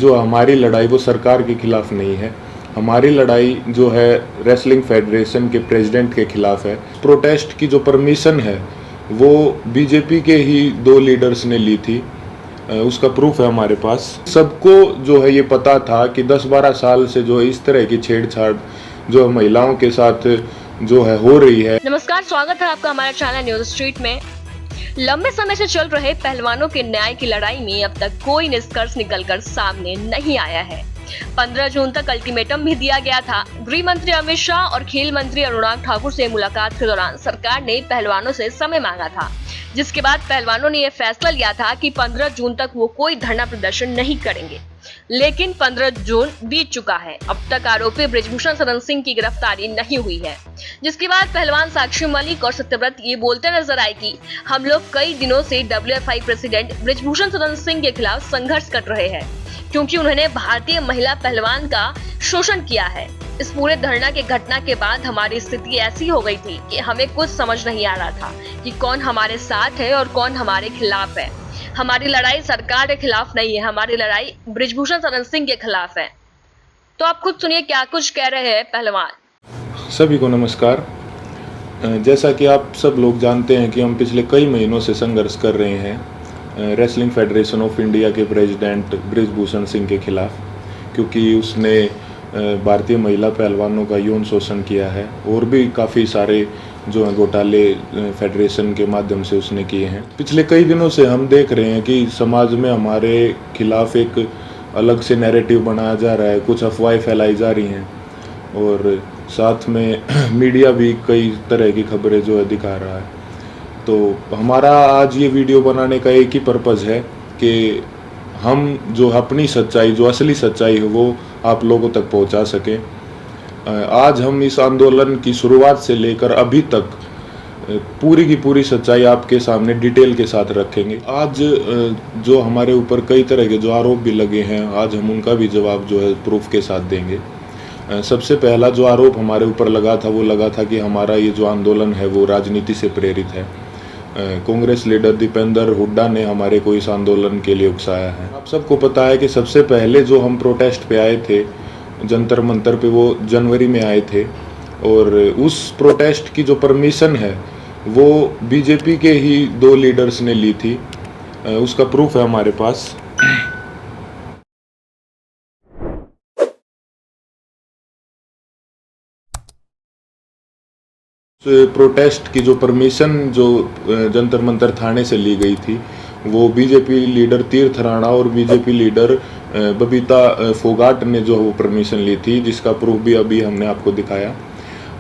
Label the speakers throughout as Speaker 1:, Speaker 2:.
Speaker 1: जो हमारी लड़ाई वो सरकार के खिलाफ नहीं है। हमारी लड़ाई जो है रेसलिंग फेडरेशन के प्रेसिडेंट के खिलाफ है। प्रोटेस्ट की जो परमिशन है वो बीजेपी के ही 2 लीडर्स ने ली थी, उसका प्रूफ है हमारे पास। सबको जो है ये पता था कि 10-12 साल से जो है इस तरह की छेड़छाड़ जो महिलाओं के साथ जो है हो रही है।
Speaker 2: नमस्कार, स्वागत है आपका हमारे चैनल न्यूज स्ट्रीट में। लंबे समय से चल रहे पहलवानों के न्याय की लड़ाई में अब तक कोई निष्कर्ष निकलकर सामने नहीं आया है। 15 जून तक अल्टीमेटम भी दिया गया था। गृह मंत्री अमित शाह और खेल मंत्री अनुराग ठाकुर से मुलाकात के दौरान सरकार ने पहलवानों से समय मांगा था, जिसके बाद पहलवानों ने यह फैसला लिया था कि 15 जून तक वो कोई धरना प्रदर्शन नहीं करेंगे। लेकिन 15 जून बीत चुका है, अब तक आरोपी बृजभूषण शरण सिंह की गिरफ्तारी नहीं हुई है, जिसके बाद पहलवान साक्षी मलिक और सत्यव्रत ये बोलते नजर आए कि हम लोग कई दिनों से WFI प्रेसिडेंट बृजभूषण शरण सिंह के खिलाफ संघर्ष कर रहे हैं, क्योंकि उन्होंने भारतीय महिला पहलवान का शोषण किया है। इस पूरे धरना के घटना के बाद हमारी स्थिति ऐसी हो गई थी कि हमें कुछ समझ नहीं आ रहा था कि कौन हमारे साथ है और कौन हमारे खिलाफ है। हमारी लड़ाई सरकार के खिलाफ नहीं है, हमारी लड़ाई बृजभूषण शरण सिंह के खिलाफ है। तो आप खुद सुनिए क्या कुछ कह रहे हैं पहलवान।
Speaker 1: सभी को नमस्कार। जैसा कि आप सब लोग जानते हैं कि हम पिछले कई महीनों से संघर्ष कर रहे हैं रेसलिंग फेडरेशन ऑफ इंडिया के प्रेसिडेंट बृजभूषण सिंह के खिलाफ, क्योंकि उसने भारतीय महिला पहलवानों का यौन शोषण किया है और भी काफ़ी सारे जो है घोटाले फेडरेशन के माध्यम से उसने किए हैं। पिछले कई दिनों से हम देख रहे हैं कि समाज में हमारे खिलाफ एक अलग से नैरेटिव बनाया जा रहा है, कुछ अफवाहें फैलाई जा रही हैं और साथ में मीडिया भी कई तरह की खबरें जो है दिखा रहा है। तो हमारा आज ये वीडियो बनाने का एक ही पर्पज़ है कि हम जो अपनी सच्चाई, जो असली सच्चाई है वो आप लोगों तक पहुंचा सकें। आज हम इस आंदोलन की शुरुआत से लेकर अभी तक पूरी की पूरी सच्चाई आपके सामने डिटेल के साथ रखेंगे। आज जो हमारे ऊपर कई तरह के जो आरोप भी लगे हैं, आज हम उनका भी जवाब जो है प्रूफ के साथ देंगे। सबसे पहला जो आरोप हमारे ऊपर लगा था वो लगा था कि हमारा ये जो आंदोलन है वो राजनीति से प्रेरित है। कांग्रेस लीडर दीपेंद्र हुड्डा ने हमारे को इस आंदोलन के लिए उकसाया है। आप सबको पता है कि सबसे पहले जो हम प्रोटेस्ट पे आए थे जंतर मंतर पे, वो जनवरी में आए थे और उस प्रोटेस्ट की जो परमिशन है वो बीजेपी के ही 2 लीडर्स ने ली थी, उसका प्रूफ है हमारे पास। प्रोटेस्ट की जो परमिशन जो जंतर मंतर थाने से ली गई थी वो बीजेपी लीडर तीर्थ राणा और बीजेपी लीडर बबीता फोगाट ने जो वो परमिशन ली थी, जिसका प्रूफ भी अभी हमने आपको दिखाया।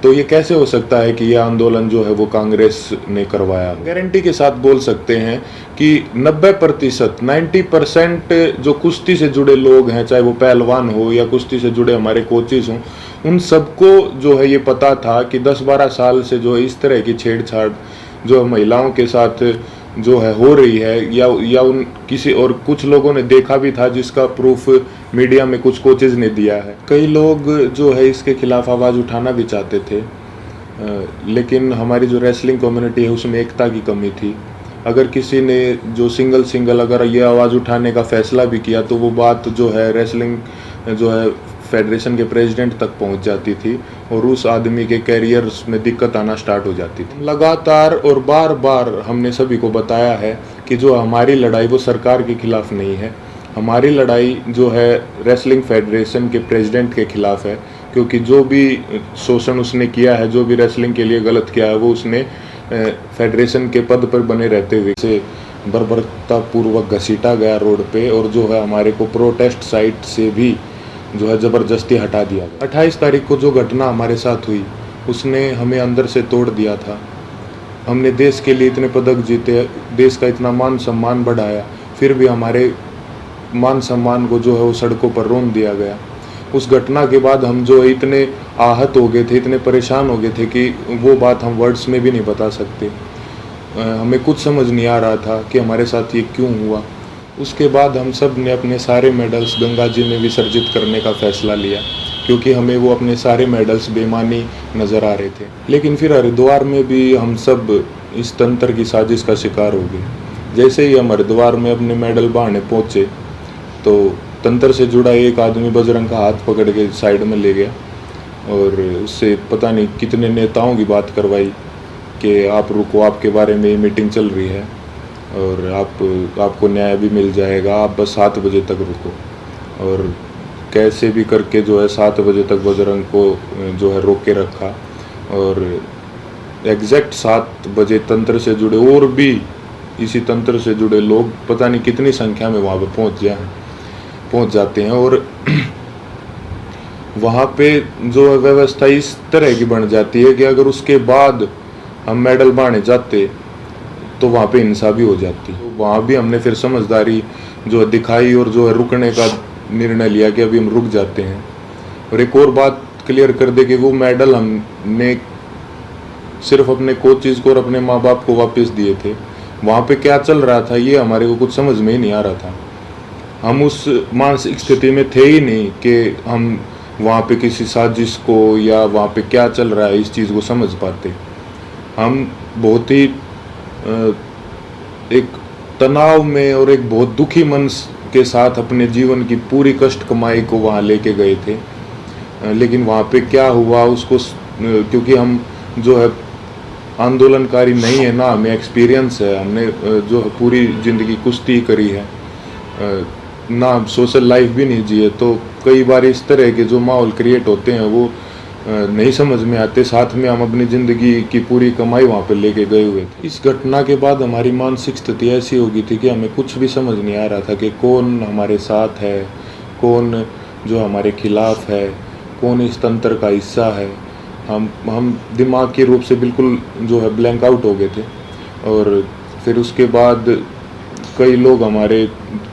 Speaker 1: तो ये कैसे हो सकता है कि ये आंदोलन जो है वो कांग्रेस ने करवाया? गारंटी के साथ बोल सकते हैं कि 90% जो कुश्ती से जुड़े लोग हैं, चाहे वो पहलवान हो या कुश्ती से जुड़े हमारे कोचेज हों, उन सबको जो है ये पता था कि 10-12 साल से जो है इस तरह की छेड़छाड़ जो महिलाओं के साथ जो है हो रही है, या उन किसी और कुछ लोगों ने देखा भी था, जिसका प्रूफ मीडिया में कुछ कोचेज ने दिया है। कई लोग जो है इसके खिलाफ आवाज़ उठाना भी चाहते थे, लेकिन हमारी जो रेसलिंग कम्युनिटी है उसमें एकता की कमी थी। अगर किसी ने जो सिंगल अगर ये आवाज़ उठाने का फैसला भी किया तो वो बात जो है रेसलिंग जो है फेडरेशन के प्रेसिडेंट तक पहुंच जाती थी और उस आदमी के कैरियर में दिक्कत आना स्टार्ट हो जाती थी। लगातार और बार बार हमने सभी को बताया है कि जो हमारी लड़ाई वो सरकार के खिलाफ नहीं है, हमारी लड़ाई जो है रेसलिंग फेडरेशन के प्रेसिडेंट के खिलाफ है, क्योंकि जो भी शोषण उसने किया है, जो भी रेसलिंग के लिए गलत किया है, वो उसने फेडरेशन के पद पर बने रहते हुए से बर्बरतापूर्वक घसीटा गया रोड पे, और जो है हमारे को प्रोटेस्ट साइट से भी जो है ज़बरदस्ती हटा दिया गया। 28 तारीख को जो घटना हमारे साथ हुई उसने हमें अंदर से तोड़ दिया था। हमने देश के लिए इतने पदक जीते, देश का इतना मान सम्मान बढ़ाया, फिर भी हमारे मान सम्मान को जो है वो सड़कों पर रोन दिया गया। उस घटना के बाद हम जो इतने आहत हो गए थे, इतने परेशान हो गए थे कि वो बात हम वर्ड्स में भी नहीं बता सकते। हमें कुछ समझ नहीं आ रहा था कि हमारे साथ ये क्यों हुआ। उसके बाद हम सब ने अपने सारे मेडल्स गंगा जी में विसर्जित करने का फैसला लिया, क्योंकि हमें वो अपने सारे मेडल्स बेईमानी नज़र आ रहे थे। लेकिन फिर हरिद्वार में भी हम सब इस तंत्र की साजिश का शिकार हो गए। जैसे ही हम हरिद्वार में अपने मेडल बहाने पहुँचे तो तंत्र से जुड़ा एक आदमी बजरंग का हाथ पकड़ के साइड में ले गया और उससे पता नहीं कितने नेताओं की बात करवाई कि आप रुको, आपके बारे में मीटिंग चल रही है और आपको न्याय भी मिल जाएगा, आप बस 7 बजे तक रुको। और कैसे भी करके जो है 7 बजे तक बजरंग को जो है रोक के रखा और एग्जैक्ट 7 बजे तंत्र से जुड़े और भी इसी तंत्र से जुड़े लोग पता नहीं कितनी संख्या में वहाँ पे पहुँच जाते हैं और वहाँ पे जो है व्यवस्था इस तरह की बन जाती है कि अगर उसके बाद हम मेडल बांधने जाते तो वहाँ पे हिंसा भी हो जाती। तो वहाँ भी हमने फिर समझदारी जो है दिखाई और जो है रुकने का निर्णय लिया कि अभी हम रुक जाते हैं। और एक और बात क्लियर कर दे कि वो मेडल हमने सिर्फ अपने कोचेज़ को और अपने माँ बाप को वापस दिए थे। वहाँ पे क्या चल रहा था ये हमारे को कुछ समझ में ही नहीं आ रहा था। हम उस मानसिक स्थिति में थे ही नहीं कि हम वहाँ पे किसी साजिश को या वहाँ पे क्या चल रहा है इस चीज़ को समझ पाते। हम बहुत ही एक तनाव में और एक बहुत दुखी मन के साथ अपने जीवन की पूरी कष्ट कमाई को वहाँ लेके गए थे। लेकिन वहाँ पे क्या हुआ उसको क्योंकि हम जो है आंदोलनकारी नहीं है ना, हमें एक्सपीरियंस है, हमने जो है पूरी ज़िंदगी कुश्ती करी है ना, सोशल लाइफ भी नहीं जिए, तो कई बार इस तरह के जो माहौल क्रिएट होते हैं वो नहीं समझ में आते। साथ में हम अपनी ज़िंदगी की पूरी कमाई वहाँ पे लेके गए हुए थे। इस घटना के बाद हमारी मानसिक स्थिति ऐसी हो गई थी कि हमें कुछ भी समझ नहीं आ रहा था कि कौन हमारे साथ है, कौन जो हमारे खिलाफ है, कौन इस तंत्र का हिस्सा है। हम दिमाग के रूप से बिल्कुल जो है ब्लैंक आउट हो गए थे। और फिर उसके बाद कई लोग हमारे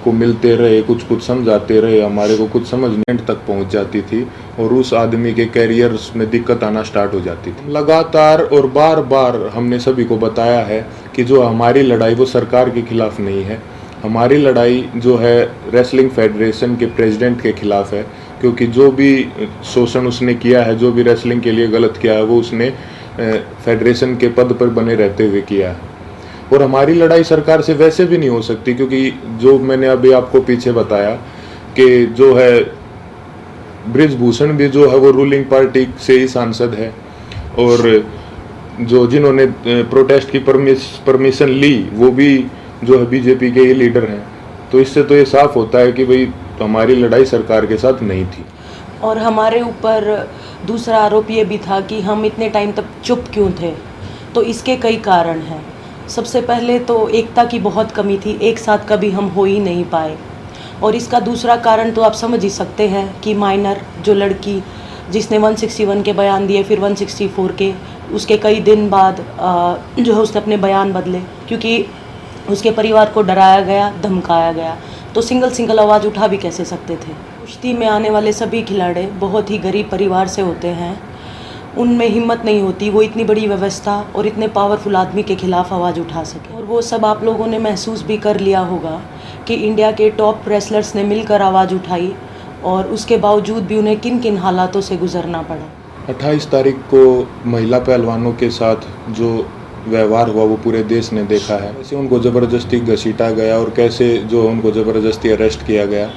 Speaker 1: को मिलते रहे, कुछ समझाते रहे, हमारे को कुछ समझने तक पहुंच जाती थी और उस आदमी के कैरियर में दिक्कत आना स्टार्ट हो जाती थी। लगातार और बार बार हमने सभी को बताया है कि जो हमारी लड़ाई वो सरकार के खिलाफ नहीं है, हमारी लड़ाई जो है रेसलिंग फेडरेशन के प्रेसिडेंट के खिलाफ है। क्योंकि जो भी शोषण उसने किया है, जो भी रेसलिंग के लिए गलत किया है, वो उसने फेडरेशन के पद पर बने रहते हुए किया है। और हमारी लड़ाई सरकार से वैसे भी नहीं हो सकती, क्योंकि जो मैंने अभी आपको पीछे बताया कि जो है बृजभूषण भी जो है वो रूलिंग पार्टी से ही सांसद है और जो जिन्होंने प्रोटेस्ट की परमिशन ली वो भी जो है बीजेपी के ही लीडर हैं। तो इससे तो ये साफ होता है कि भाई हमारी लड़ाई सरकार के साथ नहीं थी।
Speaker 3: और हमारे ऊपर दूसरा आरोप ये भी था कि हम इतने टाइम तक चुप क्यों थे। तो इसके कई कारण हैं। सबसे पहले तो एकता की बहुत कमी थी, एक साथ कभी हम हो ही नहीं पाए। और इसका दूसरा कारण तो आप समझ ही सकते हैं कि माइनर जो लड़की जिसने 161 के बयान दिए, फिर 164 के, उसके कई दिन बाद जो है उसने अपने बयान बदले क्योंकि उसके परिवार को डराया गया, धमकाया गया। तो सिंगल आवाज़ उठा भी कैसे सकते थे। कुश्ती में आने वाले सभी खिलाड़ी बहुत ही गरीब परिवार से होते हैं, उनमें हिम्मत नहीं होती वो इतनी बड़ी व्यवस्था और इतने पावरफुल आदमी के खिलाफ आवाज़ उठा सके। और वो सब आप लोगों ने महसूस भी कर लिया होगा कि इंडिया के टॉप रेसलर्स ने मिलकर आवाज़ उठाई और उसके बावजूद भी उन्हें किन किन हालातों से गुजरना पड़ा।
Speaker 1: 28 तारीख को महिला पहलवानों के साथ जो व्यवहार हुआ वो पूरे देश ने देखा है। कैसे उनको ज़बरदस्ती घसीटा गया और कैसे जो उनको ज़बरदस्ती अरेस्ट किया गया,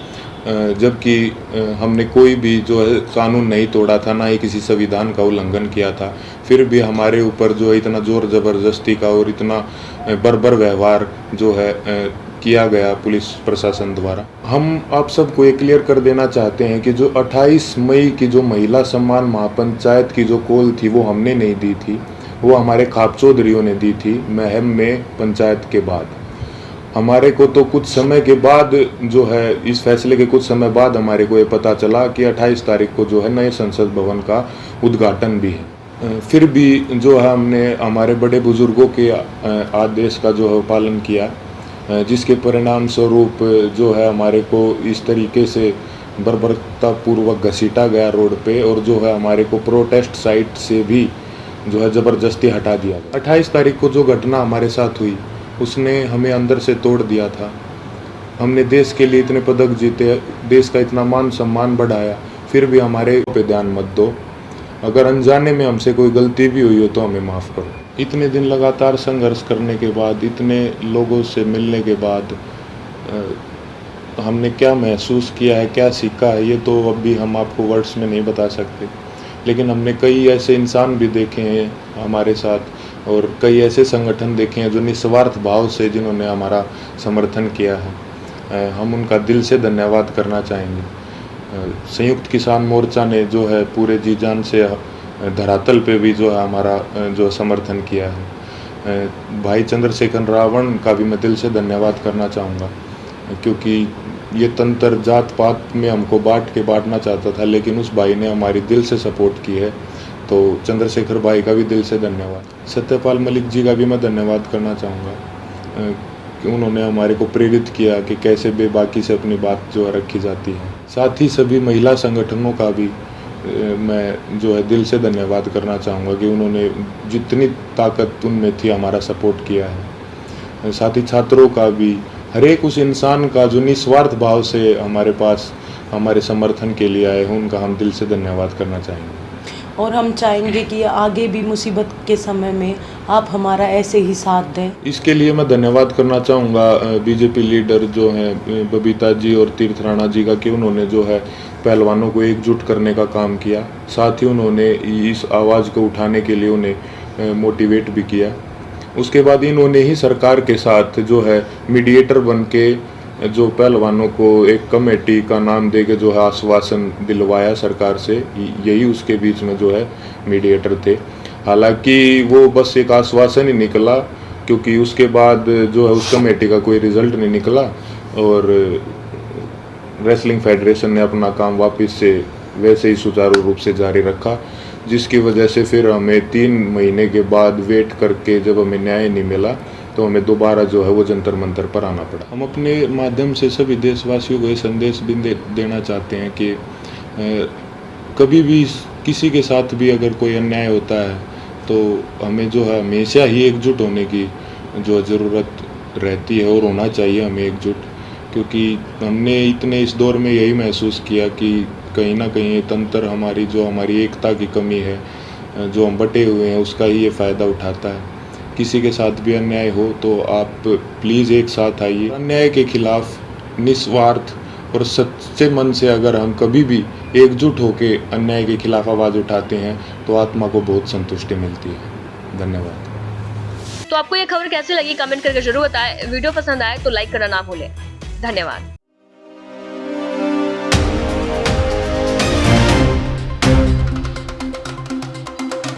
Speaker 1: जबकि हमने कोई भी जो है कानून नहीं तोड़ा था, ना ही किसी संविधान का उल्लंघन किया था। फिर भी हमारे ऊपर जो है इतना ज़ोर ज़बरदस्ती का और इतना बर्बर व्यवहार जो है किया गया पुलिस प्रशासन द्वारा। हम आप सबको ये क्लियर कर देना चाहते हैं कि जो 28 मई की जो महिला सम्मान महापंचायत की जो कॉल थी वो हमने नहीं दी थी, वो हमारे खाप चौधरियों ने दी थी महम में पंचायत के बाद। हमारे को तो कुछ समय के बाद जो है इस फैसले के कुछ समय बाद हमारे को ये पता चला कि 28 तारीख को जो है नए संसद भवन का उद्घाटन भी है। फिर भी जो है हमने हमारे बड़े बुजुर्गों के आदेश का जो है पालन किया, जिसके परिणाम स्वरूप जो है हमारे को इस तरीके से बर्बरतापूर्वक घसीटा गया रोड पे और जो है हमारे को प्रोटेस्ट साइट से भी जो है ज़बरदस्ती हटा दिया। 28 तारीख को जो घटना हमारे साथ हुई उसने हमें अंदर से तोड़ दिया था। हमने देश के लिए इतने पदक जीते, देश का इतना मान सम्मान बढ़ाया, फिर भी हमारे पे ध्यान मत दो। अगर अनजाने में हमसे कोई गलती भी हुई हो तो हमें माफ़ करो। इतने दिन लगातार संघर्ष करने के बाद, इतने लोगों से मिलने के बाद हमने क्या महसूस किया है, क्या सीखा है, ये तो अभी हम आपको वर्ड्स में नहीं बता सकते। लेकिन हमने कई ऐसे इंसान भी देखे हैं हमारे साथ और कई ऐसे संगठन देखे हैं जो निस्वार्थ भाव से जिन्होंने हमारा समर्थन किया है। हम उनका दिल से धन्यवाद करना चाहेंगे। संयुक्त किसान मोर्चा ने जो है पूरे जी जान से धरातल पे भी जो है हमारा जो समर्थन किया है। भाई चंद्रशेखर रावण का भी मैं दिल से धन्यवाद करना चाहूँगा, क्योंकि ये तंत्र जात पात में हमको बांटना चाहता था, लेकिन उस भाई ने हमारी दिल से सपोर्ट की है। तो चंद्रशेखर भाई का भी दिल से धन्यवाद। सत्यपाल मलिक जी का भी मैं धन्यवाद करना चाहूँगा कि उन्होंने हमारे को प्रेरित किया कि कैसे बेबाकी से अपनी बात जो है रखी जाती है। साथ ही सभी महिला संगठनों का भी मैं जो है दिल से धन्यवाद करना चाहूँगा कि उन्होंने जितनी ताकत उनमें थी हमारा सपोर्ट किया है। साथ ही छात्रों का भी, हर एक उस इंसान का जो निस्वार्थ भाव से हमारे पास हमारे समर्थन के लिए आए हैं, उनका हम दिल से धन्यवाद करना चाहेंगे।
Speaker 3: और हम चाहेंगे कि आगे भी मुसीबत के समय में आप हमारा ऐसे ही साथ दें।
Speaker 1: इसके लिए मैं धन्यवाद करना चाहूँगा बीजेपी लीडर जो हैं बबीता जी और तीर्थ राणा जी का, कि उन्होंने जो है पहलवानों को एकजुट करने का काम किया। साथ ही उन्होंने इस आवाज़ को उठाने के लिए उन्हें मोटिवेट भी किया। उसके बाद इन्होंने ही सरकार के साथ जो है मीडिएटर बन के जो पहलवानों को एक कमेटी का नाम दे के जो है आश्वासन दिलवाया सरकार से, यही उसके बीच में जो है मीडिएटर थे। हालांकि वो बस एक आश्वासन ही निकला, क्योंकि उसके बाद जो है उस कमेटी का कोई रिजल्ट नहीं निकला और रेसलिंग फेडरेशन ने अपना काम वापस से वैसे ही सुचारू रूप से जारी रखा, जिसकी वजह से फिर हमें 3 महीने के बाद वेट करके जब हमें न्याय नहीं मिला तो हमें दोबारा जो है वो जंतर मंतर पर आना पड़ा। हम अपने माध्यम से सभी देशवासियों को ये संदेश भी देना चाहते हैं कि कभी भी किसी के साथ भी अगर कोई अन्याय होता है तो हमें जो है हमेशा ही एकजुट होने की जो ज़रूरत रहती है और होना चाहिए हमें एकजुट, क्योंकि हमने इतने इस दौर में यही महसूस किया कि कहीं ना कहीं ये तंत्र हमारी एकता की कमी है, जो हम बटे हुए हैं उसका ही ये फ़ायदा उठाता है। किसी के साथ भी अन्याय हो तो आप प्लीज़ एक साथ आइए। अन्याय के खिलाफ निस्वार्थ और सच्चे मन से अगर हम कभी भी एकजुट होकर अन्याय के खिलाफ आवाज़ उठाते हैं तो आत्मा को बहुत संतुष्टि मिलती है। धन्यवाद।
Speaker 2: तो आपको ये खबर कैसी लगी कमेंट करके जरूर बताएं। वीडियो पसंद आए तो लाइक करना ना भूलें। धन्यवाद।